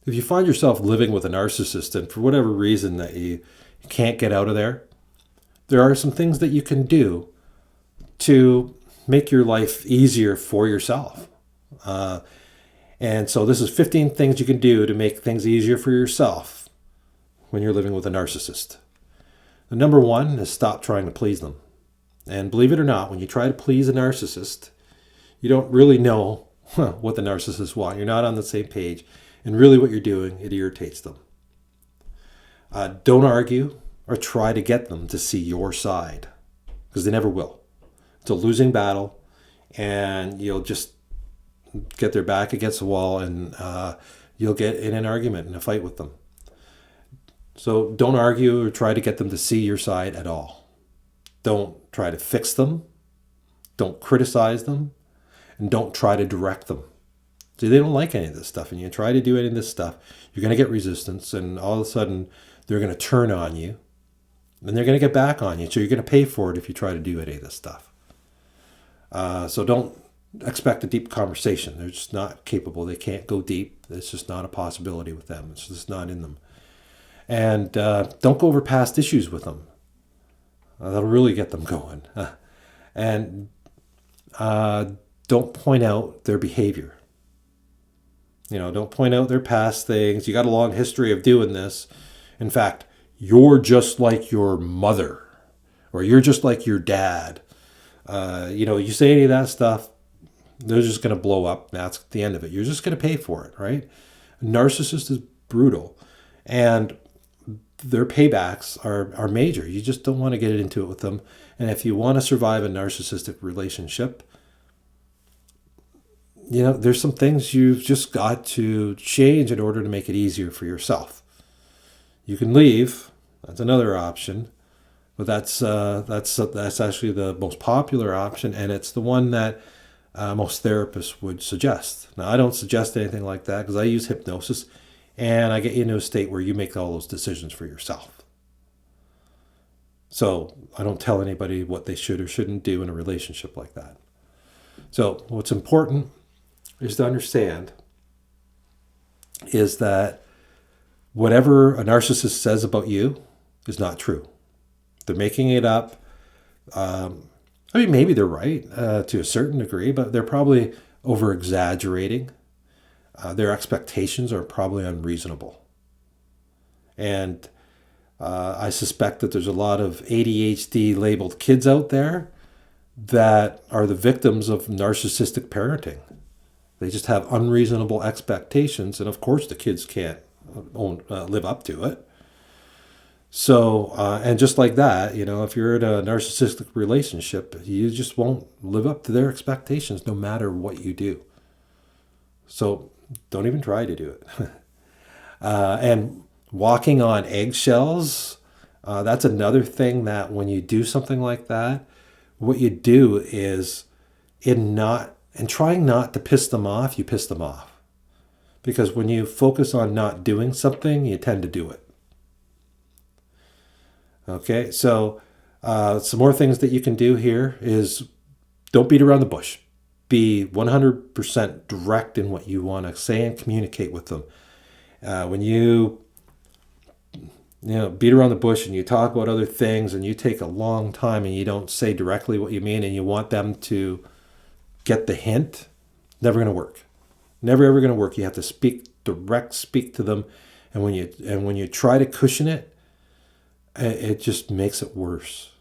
If you find yourself living with a narcissist and for whatever reason that you can't get out of there are some things that you can do to make your life easier for yourself. Uh, and so this is 15 things you can do to make things easier for yourself when you're living with a narcissist. The number one is stop trying to please them. And believe it or not, when you try to please a narcissist, you don't really know what the narcissists want. You're not on the same page. And really what you're doing, it irritates them. Don't argue or try to get them to see your side, because they never will. It's a losing battle, and you'll just get their back against the wall, and you'll get in an argument and a fight with them. So don't argue or try to get them to see your side at all. Don't try to fix them. Don't criticize them. And don't try to direct them. See, they don't like any of this stuff. And you try to do any of this stuff, you're going to get resistance. And all of a sudden, they're going to turn on you. And they're going to get back on you. So you're going to pay for it if you try to do any of this stuff. So don't expect a deep conversation. They're just not capable. They can't go deep. It's just not a possibility with them. It's just not in them. And don't go over past issues with them. That'll really get them going. And don't point out their behavior. Don't point out their past things. You got a long history of doing this. In fact, you're just like your mother, or you're just like your dad. You say any of that stuff, they're just going to blow up. That's the end of it. You're just going to pay for it, right? A narcissist is brutal, and their paybacks are major. You just don't want to get into it with them. And if you want to survive a narcissistic relationship, there's some things you've just got to change in order to make it easier for yourself. You can leave. That's another option. But that's actually the most popular option, and it's the one that most therapists would suggest. Now, I don't suggest anything like that because I use hypnosis, and I get you into a state where you make all those decisions for yourself. So I don't tell anybody what they should or shouldn't do in a relationship like that. So what's important is to understand is that whatever a narcissist says about you is not true. They're making it up. Maybe they're right to a certain degree, but they're probably over-exaggerating. Their expectations are probably unreasonable. And I suspect that there's a lot of ADHD-labeled kids out there that are the victims of narcissistic parenting. They just have unreasonable expectations, and of course the kids can't live up to it. So, and just like that, if you're in a narcissistic relationship, you just won't live up to their expectations no matter what you do. So don't even try to do it. And walking on eggshells, that's another thing that when you do something like that, what you do is in trying not to piss them off, you piss them off. Because when you focus on not doing something, you tend to do it. Okay, so some more things that you can do here is don't beat around the bush. Be 100% direct in what you want to say and communicate with them. When you beat around the bush and you talk about other things and you take a long time and you don't say directly what you mean and you want them to get the hint, never going to work. Never ever going to work. You have to speak to them, and when you try to cushion it, it just makes it worse.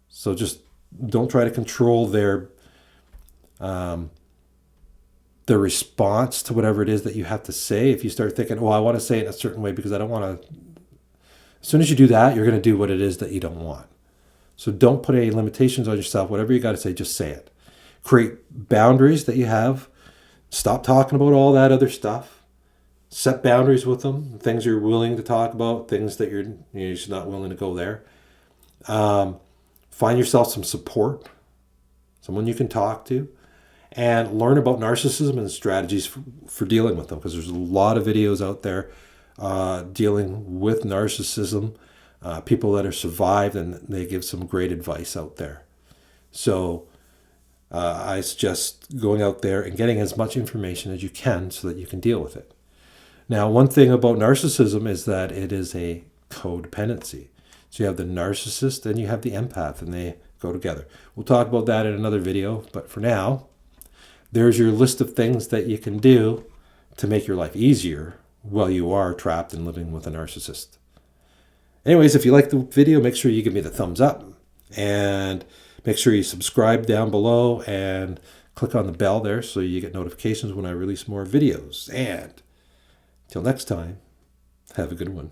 So just don't try to control their response to whatever it is that you have to say. If you start thinking, I want to say it in a certain way because I don't want to. As soon as you do that, you're going to do what it is that you don't want. So don't put any limitations on yourself. Whatever you got to say, just say it. Create boundaries that you have. Stop talking about all that other stuff. Set boundaries with them. Things you're willing to talk about. Things that you're just not willing to go there. Find yourself some support. Someone you can talk to. And learn about narcissism and strategies for dealing with them. Because there's a lot of videos out there dealing with narcissism. People that have survived, and they give some great advice out there. So I suggest going out there and getting as much information as you can so that you can deal with it. Now, one thing about narcissism is that it is a codependency. So you have the narcissist and you have the empath, and they go together. We'll talk about that in another video, but for now, there's your list of things that you can do to make your life easier while you are trapped and living with a narcissist. Anyways, if you like the video, make sure you give me the thumbs up, and make sure you subscribe down below and click on the bell there so you get notifications when I release more videos. And till next time, have a good one.